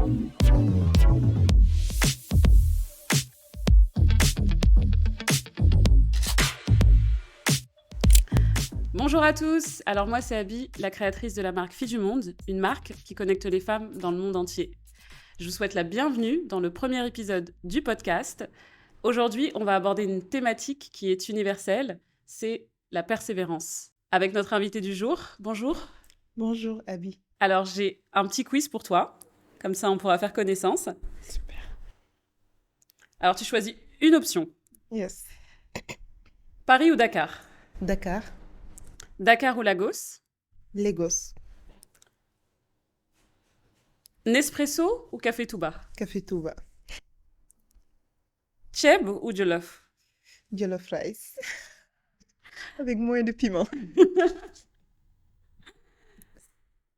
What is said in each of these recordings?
Bonjour à tous, alors moi c'est Abby, la créatrice de la marque Filles du Monde, une marque qui connecte les femmes dans le monde entier. Je vous souhaite la bienvenue dans le premier épisode du podcast. Aujourd'hui, on va aborder une thématique qui est universelle, c'est la persévérance. Avec notre invité du jour, bonjour. Bonjour Abby. Alors j'ai un petit quiz pour toi, comme ça on pourra faire connaissance. Super. Alors tu choisis une option, Yes. Paris ou Dakar? Dakar, Dakar ou Lagos? Lagos, Nespresso ou Café Touba? Café Touba, Cheb ou Jollof? Jollof Rice, avec moins de piment.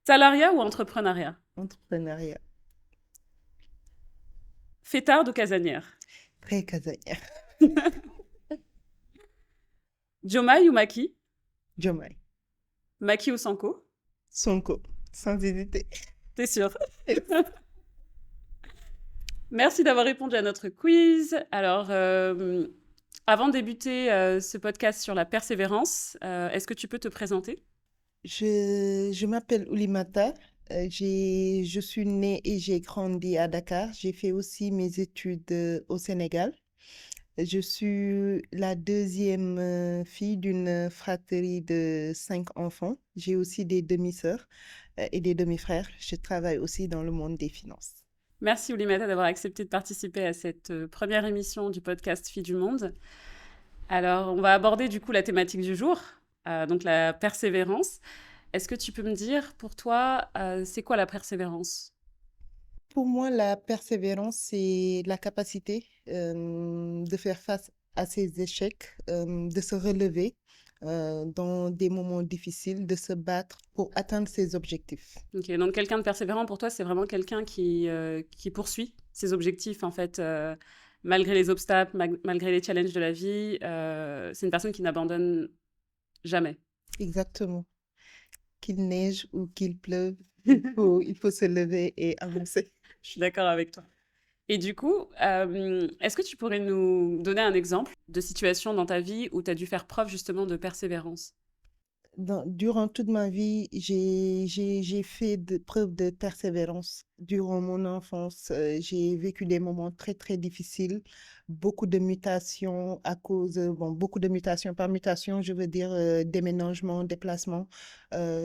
Salariat ou entrepreneuriat? Entrepreneuriat, Fêtarde ou casanière? très casanière. Jomai ou Maki? Jomai, Maki ou Sanko? Sonko, sans hésiter. T'es sûre? Merci d'avoir répondu à notre quiz. Alors, avant de débuter ce podcast sur la persévérance, est-ce que tu peux te présenter? Je m'appelle Oulimata. Je suis née et j'ai grandi à Dakar. J'ai fait aussi mes études au Sénégal. Je suis la deuxième fille d'une fratrie de 5 enfants. J'ai aussi des demi-sœurs et des demi-frères. Je travaille aussi dans le monde des finances. Merci Oulimata d'avoir accepté de participer à cette première émission du podcast Filles du Monde. Alors, on va aborder du coup la thématique du jour, donc la persévérance. Est-ce que tu peux me dire, pour toi, c'est quoi la persévérance? Pour moi, la persévérance, c'est la capacité de faire face à ses échecs, de se relever dans des moments difficiles, de se battre pour atteindre ses objectifs. Ok, donc quelqu'un de persévérant pour toi, c'est vraiment quelqu'un qui poursuit ses objectifs, en fait, malgré les obstacles, malgré les challenges de la vie. C'est une personne qui n'abandonne jamais. Exactement. Qu'il neige ou qu'il pleuve, il faut se lever et avancer. Je suis d'accord avec toi. Et du coup, est-ce que tu pourrais nous donner un exemple de situation dans ta vie où tu as dû faire preuve justement de persévérance? Durant toute ma vie, j'ai fait preuve de persévérance. Durant mon enfance, j'ai vécu des moments très, très difficiles, beaucoup de mutations à cause, beaucoup de mutations. Par mutation, je veux dire déménagement, déplacement,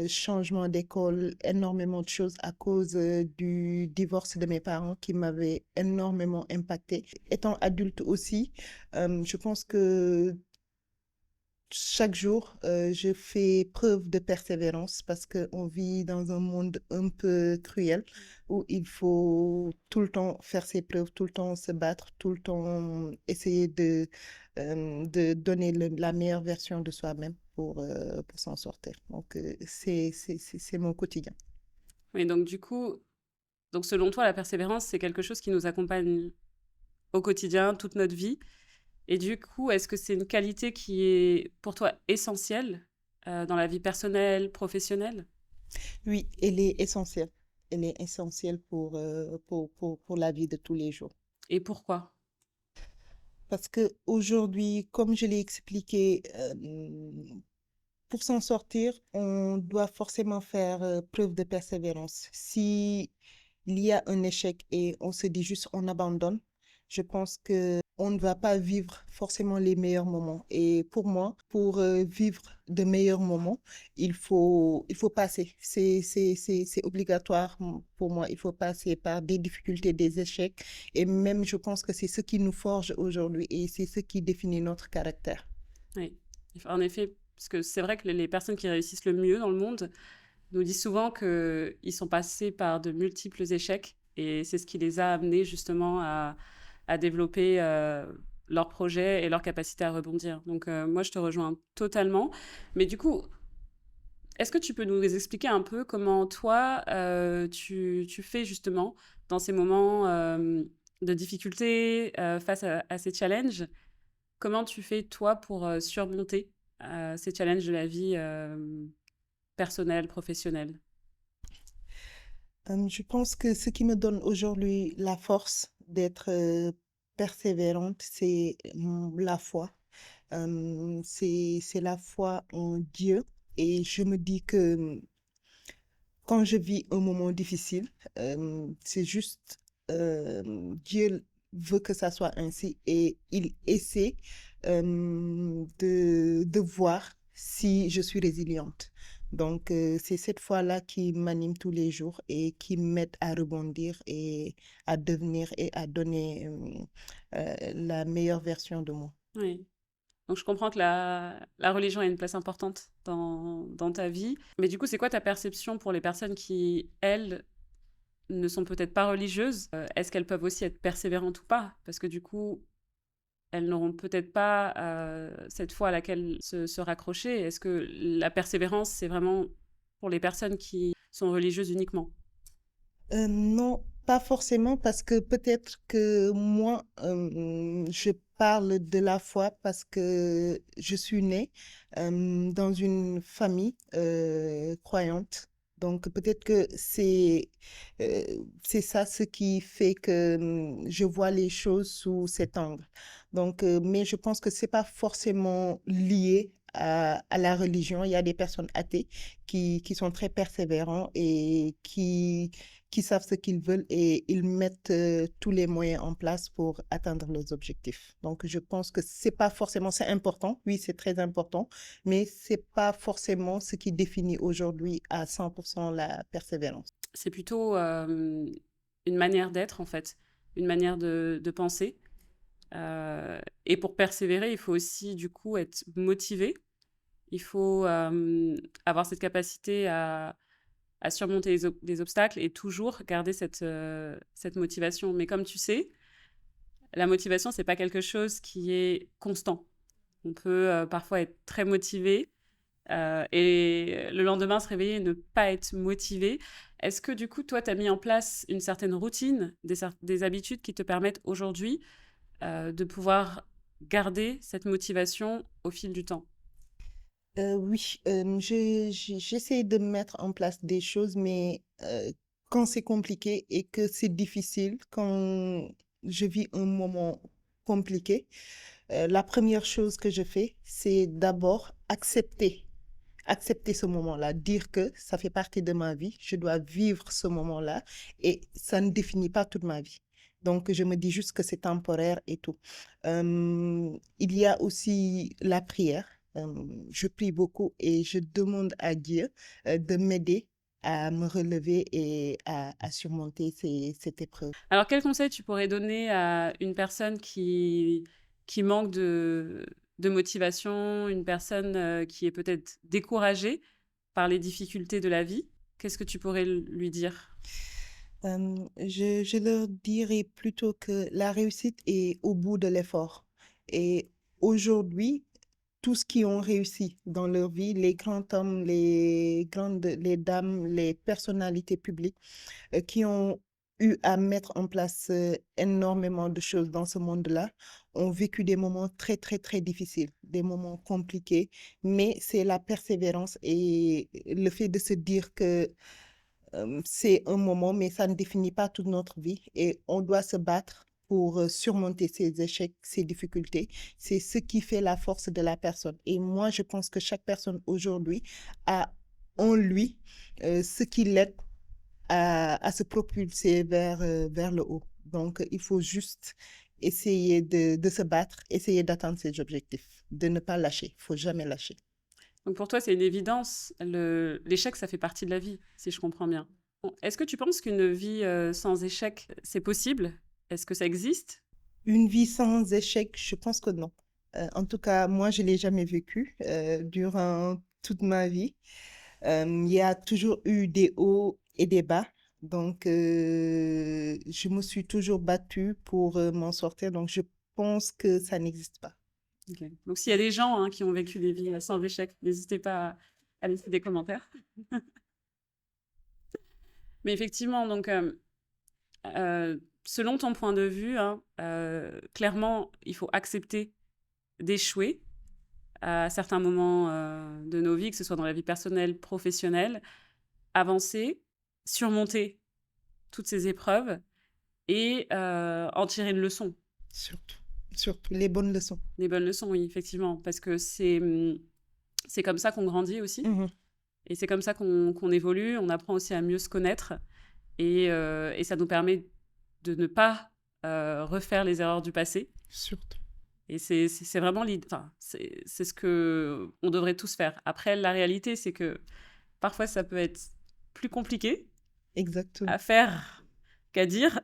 changement d'école, énormément de choses à cause du divorce de mes parents qui m'avait énormément impactée. Étant adulte aussi, je pense que chaque jour, je fais preuve de persévérance parce qu'on vit dans un monde un peu cruel où il faut tout le temps faire ses preuves, tout le temps se battre, tout le temps essayer de donner la meilleure version de soi-même pour s'en sortir. Donc, c'est mon quotidien. Oui, donc du coup, donc selon toi, la persévérance, c'est quelque chose qui nous accompagne au quotidien, toute notre vie. Et du coup, est-ce que c'est une qualité qui est pour toi essentielle dans la vie personnelle, professionnelle? Oui, elle est essentielle. Elle est essentielle pour la vie de tous les jours. Et pourquoi? Parce qu'aujourd'hui, comme je l'ai expliqué, pour s'en sortir, on doit forcément faire preuve de persévérance. Si il y a un échec et on se dit juste on abandonne, je pense que on ne va pas vivre forcément les meilleurs moments. Et pour moi, pour vivre de meilleurs moments, il faut passer. C'est obligatoire pour moi. Il faut passer par des difficultés, des échecs. Et même, je pense que c'est ce qui nous forge aujourd'hui et c'est ce qui définit notre caractère. Oui, en effet, parce que c'est vrai que les personnes qui réussissent le mieux dans le monde nous disent souvent qu'ils sont passés par de multiples échecs et c'est ce qui les a amenés justement à développer leur projet et leur capacité à rebondir. Donc moi, je te rejoins totalement. Mais du coup, est-ce que tu peux nous expliquer un peu comment toi, tu fais justement dans ces moments de difficulté face à ces challenges? Comment tu fais toi pour surmonter ces challenges de la vie personnelle, professionnelle? Je pense que ce qui me donne aujourd'hui la force d'être persévérante, c'est la foi. C'est la foi en Dieu. Et je me dis que quand je vis un moment difficile, c'est juste Dieu veut que ça soit ainsi et il essaie de voir si je suis résiliente. Donc, c'est cette foi-là qui m'anime tous les jours et qui m'aide à rebondir et à devenir et à donner la meilleure version de moi. Oui. Donc je comprends que la religion a une place importante dans ta vie. Mais du coup, c'est quoi ta perception pour les personnes qui, elles, ne sont peut-être pas religieuses? Est-ce qu'elles peuvent aussi être persévérantes ou pas? Parce que du coup, elles n'auront peut-être pas cette foi à laquelle se raccrocher. Est-ce que la persévérance, c'est vraiment pour les personnes qui sont religieuses uniquement? Non, pas forcément parce que peut-être que moi, je parle de la foi parce que je suis née dans une famille croyante. Donc peut-être que euh, c'est ça ce qui fait que je vois les choses sous cet angle. Donc, mais je pense que c'est pas forcément lié à la religion. Il y a des personnes athées qui sont très persévérants et qui savent ce qu'ils veulent et ils mettent tous les moyens en place pour atteindre leurs objectifs. Donc, je pense que c'est pas forcément, c'est important, oui, c'est très important, mais c'est pas forcément ce qui définit aujourd'hui à 100% la persévérance. C'est plutôt une manière d'être, en fait, une manière de penser. Et pour persévérer, il faut aussi, du coup, être motivé. Il faut avoir cette capacité à surmonter des obstacles et toujours garder cette motivation. Mais comme tu sais, la motivation, c'est pas quelque chose qui est constant. On peut parfois être très motivé et le lendemain se réveiller et ne pas être motivé. Est-ce que du coup, toi, tu as mis en place une certaine routine, des habitudes qui te permettent aujourd'hui de pouvoir garder cette motivation au fil du temps? Oui, j'essaie de mettre en place des choses, mais quand c'est compliqué et que c'est difficile, quand je vis un moment compliqué, la première chose que je fais, c'est d'abord accepter ce moment-là, dire que ça fait partie de ma vie, je dois vivre ce moment-là et ça ne définit pas toute ma vie. Donc, je me dis juste que c'est temporaire et tout. Il y a aussi la prière. Je prie beaucoup et je demande à Dieu de m'aider à me relever et à surmonter cette épreuve. Alors, quel conseil tu pourrais donner à une personne qui manque de motivation, une personne qui est peut-être découragée par les difficultés de la vie? Qu'est-ce que tu pourrais lui dire? Je leur dirais plutôt que la réussite est au bout de l'effort. Et aujourd'hui, tous ceux qui ont réussi dans leur vie, les grands hommes, les dames, les personnalités publiques, qui ont eu à mettre en place énormément de choses dans ce monde-là, ont vécu des moments très, très, très difficiles, des moments compliqués, mais c'est la persévérance et le fait de se dire que c'est un moment, mais ça ne définit pas toute notre vie et on doit se battre pour surmonter ces échecs, ces difficultés. C'est ce qui fait la force de la personne. Et moi, je pense que chaque personne aujourd'hui a en lui ce qui l'aide à se propulser vers le haut. Donc, il faut juste essayer de se battre, essayer d'atteindre ses objectifs, de ne pas lâcher. Il ne faut jamais lâcher. Donc pour toi, c'est une évidence, l'échec, ça fait partie de la vie, si je comprends bien. Bon, est-ce que tu penses qu'une vie sans échec, c'est possible? Est-ce que ça existe? Une vie sans échec, je pense que non. En tout cas, moi, je ne l'ai jamais vécu durant toute ma vie. Il y a toujours eu des hauts et des bas. Donc, je me suis toujours battue pour m'en sortir. Donc, je pense que ça n'existe pas. Ok. Donc s'il y a des gens qui ont vécu des vies sans échec, n'hésitez pas à laisser des commentaires. Mais effectivement, donc selon ton point de vue, clairement, il faut accepter d'échouer à certains moments de nos vies, que ce soit dans la vie personnelle, professionnelle, avancer, surmonter. toutes ces épreuves et en tirer une leçon. Surtout, surtout les bonnes leçons. Des bonnes leçons, oui, effectivement, parce que c'est comme ça qu'on grandit aussi. Mhm. Et c'est comme ça qu'on évolue. On apprend aussi à mieux se connaître. Et ça nous permet de ne pas refaire les erreurs du passé. Surtout. Et c'est vraiment l'idée. Enfin, c'est ce que on devrait tous faire. Après, la réalité, c'est que parfois, ça peut être plus compliqué Exactement. à faire qu'à dire.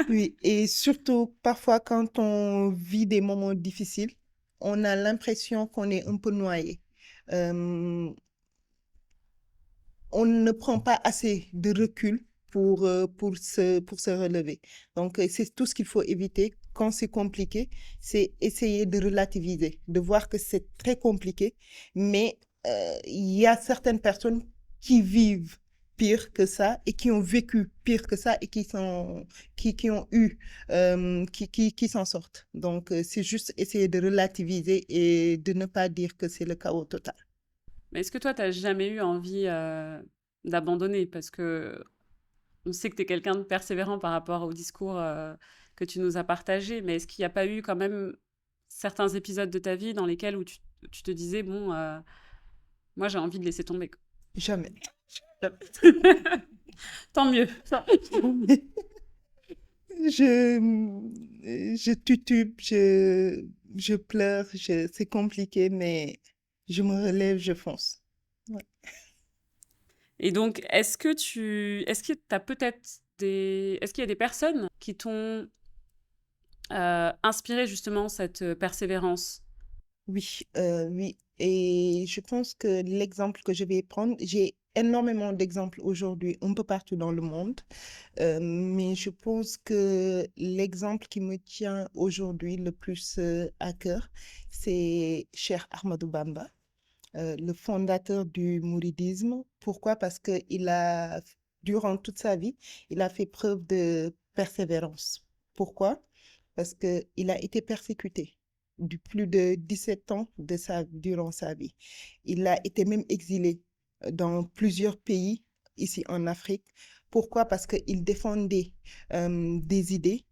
Oui, et surtout, parfois, quand on vit des moments difficiles, on a l'impression qu'on est un peu noyé. Euh, on ne prend pas assez de recul pour se relever. Donc, c'est tout ce qu'il faut éviter quand c'est compliqué, c'est essayer de relativiser, de voir que c'est très compliqué, mais il y a certaines personnes qui vivent pire que ça et qui ont vécu pire que ça et qui ont eu, qui s'en sortent. Donc, c'est juste essayer de relativiser et de ne pas dire que c'est le chaos total. Mais est-ce que toi, tu n'as jamais eu envie d'abandonner? Parce que on sait que tu es quelqu'un de persévérant par rapport au discours que tu nous as partagé, mais est-ce qu'il n'y a pas eu quand même certains épisodes de ta vie dans lesquels où tu te disais, bon, moi j'ai envie de laisser tomber, quoi. Jamais. Jamais. Tant mieux. Je tutube, je pleure, c'est compliqué, mais je me relève, je fonce. Ouais. Et donc, est-ce que t'as peut-être est-ce qu'il y a des personnes qui t'ont inspiré justement cette persévérance? Oui, oui. Et je pense que l'exemple que je vais prendre, j'ai énormément d'exemples aujourd'hui un peu partout dans le monde, mais je pense que l'exemple qui me tient aujourd'hui le plus à cœur, c'est Cheikh Ahmadou Bamba, le fondateur du mouridisme. Pourquoi? Parce que durant toute sa vie, il a fait preuve de persévérance. Pourquoi? Parce qu'il a été persécuté du plus de 17 ans durant sa vie. Il a été même exilé dans plusieurs pays ici en Afrique. Pourquoi? Parce qu'il défendait des idées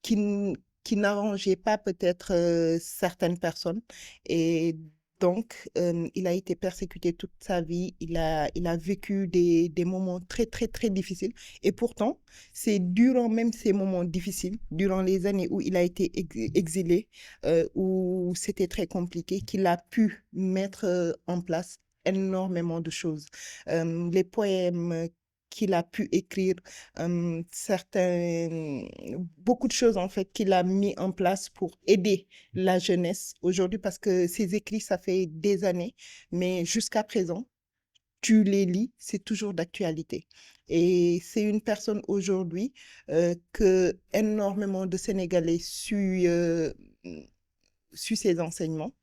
qui, qui n'arrangeaient pas peut-être certaines personnes. Et donc, il a été persécuté toute sa vie. Il a vécu des moments très, très, très difficiles. Et pourtant, c'est durant même ces moments difficiles, durant les années où il a été exilé, où c'était très compliqué, qu'il a pu mettre en place énormément de choses. Les poèmes qu'il a pu écrire, beaucoup de choses en fait qu'il a mis en place pour aider la jeunesse aujourd'hui parce que ses écrits, ça fait des années, mais jusqu'à présent, tu les lis, c'est toujours d'actualité. Et c'est une personne aujourd'hui que énormément de Sénégalais suivent ses enseignements.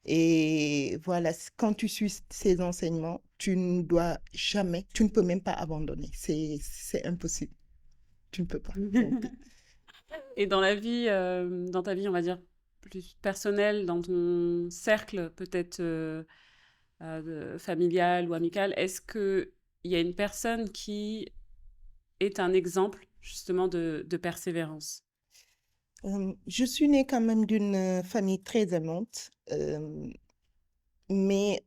Et voilà, quand tu suis ces enseignements, tu ne dois jamais, tu ne peux même pas abandonner. C'est impossible. Tu ne peux pas. Donc, Et dans la vie, dans ta vie, on va dire, plus personnelle, dans ton cercle peut-être familial ou amical, est-ce qu'il y a une personne qui est un exemple justement de persévérance? je suis née quand même d'une famille très aimante, mais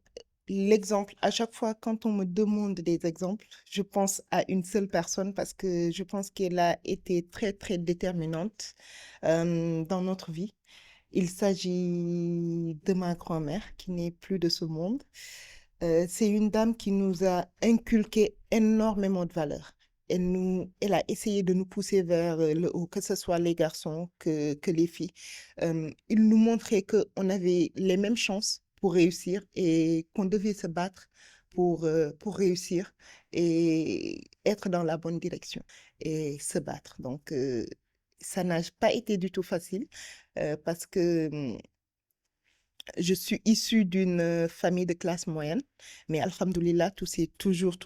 l'exemple, à chaque fois quand on me demande des exemples, je pense à une seule personne parce que je pense qu'elle a été très, très déterminante dans notre vie. Il s'agit de ma grand-mère qui n'est plus de ce monde. C'est une dame qui nous a inculqué énormément de valeurs. Elle a essayé de nous pousser vers le haut, que ce soit les garçons que les filles. Il nous montrait qu'on avait les mêmes chances pour réussir et qu'on devait se battre pour réussir et être dans la bonne direction et se battre. Donc, ça n'a pas été du tout facile parce que je suis issue d'une famille de classe moyenne, mais alhamdoulilah, tout s'est toujours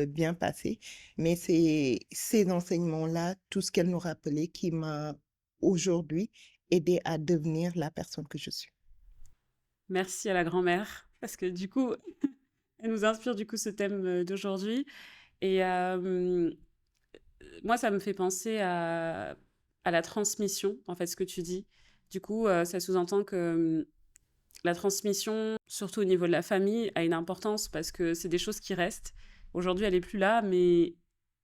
bien passé. Mais c'est ces enseignements-là, tout ce qu'elle nous rappelait, qui m'a aujourd'hui aidé à devenir la personne que je suis. Merci à la grand-mère, parce que du coup, elle nous inspire du coup ce thème d'aujourd'hui. Et moi, ça me fait penser à la transmission, en fait, ce que tu dis. Du coup, ça sous-entend que la transmission, surtout au niveau de la famille, a une importance parce que c'est des choses qui restent. Aujourd'hui, elle est plus là, mais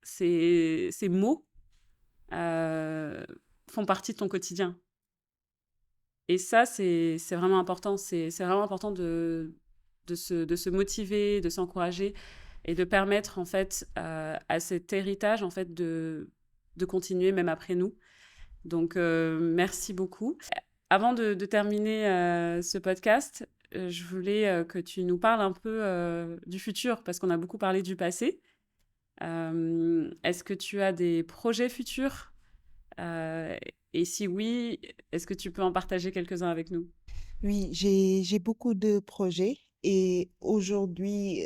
ces mots euh, font partie de ton quotidien. Et ça, c'est vraiment important. C'est vraiment important de se motiver, de s'encourager et de permettre en fait à cet héritage en fait de continuer même après nous. Donc merci beaucoup. Avant de terminer ce podcast, je voulais que tu nous parles un peu du futur parce qu'on a beaucoup parlé du passé. Est-ce que tu as des projets futurs? Euh, et si oui, est-ce que tu peux en partager quelques-uns avec nous? Oui, j'ai beaucoup de projets et aujourd'hui,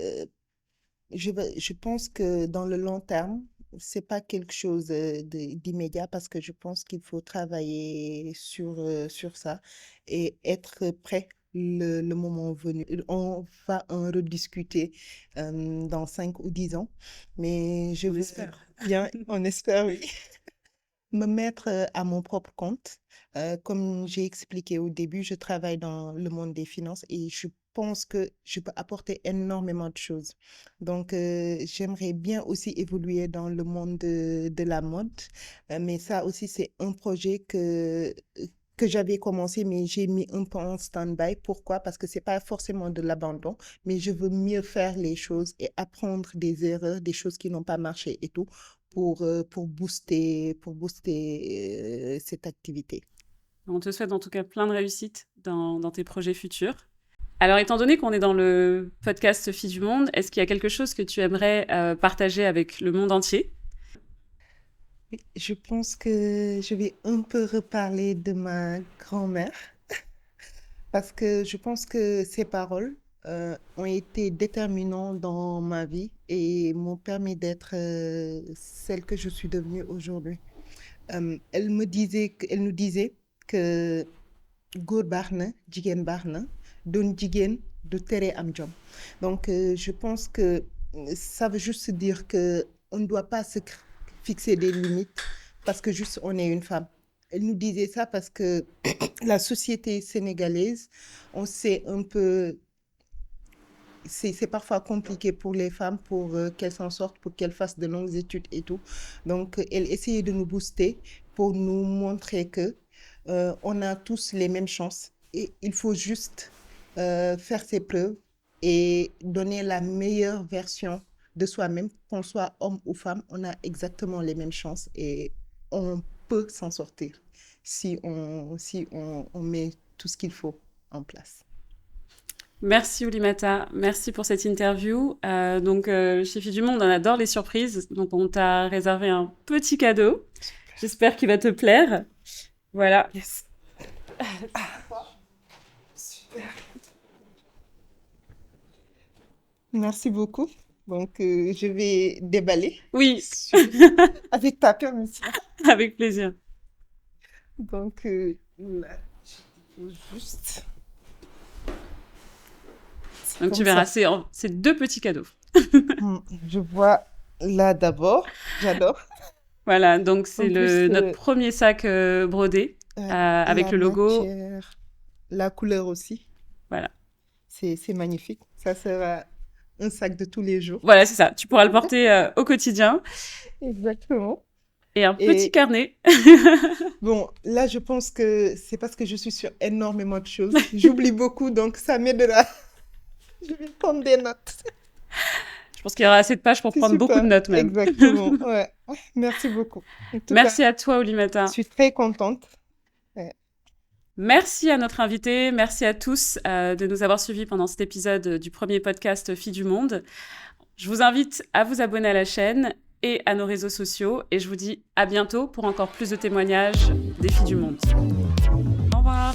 je pense que dans le long terme, c'est pas quelque chose d'immédiat parce que je pense qu'il faut travailler sur ça et être prêt le moment venu. On va en rediscuter dans 5 ou 10 ans, mais je On veux espère. bien, on espère, oui, me mettre à mon propre compte. Comme j'ai expliqué au début, je travaille dans le monde des finances et je pense que je peux apporter énormément de choses. Donc, j'aimerais bien aussi évoluer dans le monde de la mode, mais ça aussi, c'est un projet que j'avais commencé, mais j'ai mis un peu en stand-by. Pourquoi? Parce que c'est pas forcément de l'abandon, mais je veux mieux faire les choses et apprendre des erreurs, des choses qui n'ont pas marché et tout pour booster cette activité. On te souhaite en tout cas plein de réussite dans tes projets futurs. Alors, étant donné qu'on est dans le podcast Filles du Monde, est-ce qu'il y a quelque chose que tu aimerais partager avec le monde entier? Oui, je pense que je vais un peu reparler de ma grand-mère parce que je pense que ses paroles ont été déterminantes dans ma vie et m'ont permis d'être celle que je suis devenue aujourd'hui. Elle nous disait que góor baax na jigéen baax na doon jigéen du tere am jom. Donc je pense que ça veut juste dire que on ne doit pas fixer des limites parce que juste on est une femme. Elle nous disait ça parce que la société sénégalaise, on sait un peu, c'est parfois compliqué pour les femmes pour qu'elles s'en sortent, pour qu'elles fassent de longues études et tout. Donc, elle essayait de nous booster pour nous montrer que on a tous les mêmes chances et il faut juste faire ses preuves et donner la meilleure version de soi-même, qu'on soit homme ou femme, on a exactement les mêmes chances et on peut s'en sortir si on met tout ce qu'il faut en place. Merci Oulimata, merci pour cette interview. Donc, chez Filles du Monde, on adore les surprises. Donc, on t'a réservé un petit cadeau. J'espère qu'il va te plaire. Voilà. Yes. Super. Merci beaucoup. Donc, je vais déballer. Oui. Avec ta permission. Avec plaisir. Donc, là, juste. Donc, tu verras, c'est 2 petits cadeaux. Je vois là d'abord. J'adore. Voilà, donc c'est notre premier sac brodé avec le logo. Matière, la couleur aussi. Voilà. C'est magnifique. Ça sera un sac de tous les jours. Voilà, c'est ça. Tu pourras le porter au quotidien. Exactement. Et un petit carnet. Bon, là, je pense que c'est parce que je suis sur énormément de choses. J'oublie beaucoup, donc ça m'aidera. Je vais prendre des notes. Je pense qu'il y aura assez de pages pour prendre beaucoup de notes même. Exactement, ouais. Merci beaucoup. Merci à toi, Oulimata. Je suis très contente. Ouais. Merci à notre invité, merci à tous de nous avoir suivis pendant cet épisode du premier podcast Filles du Monde. Je vous invite à vous abonner à la chaîne et à nos réseaux sociaux et je vous dis à bientôt pour encore plus de témoignages des Filles du Monde. Au revoir.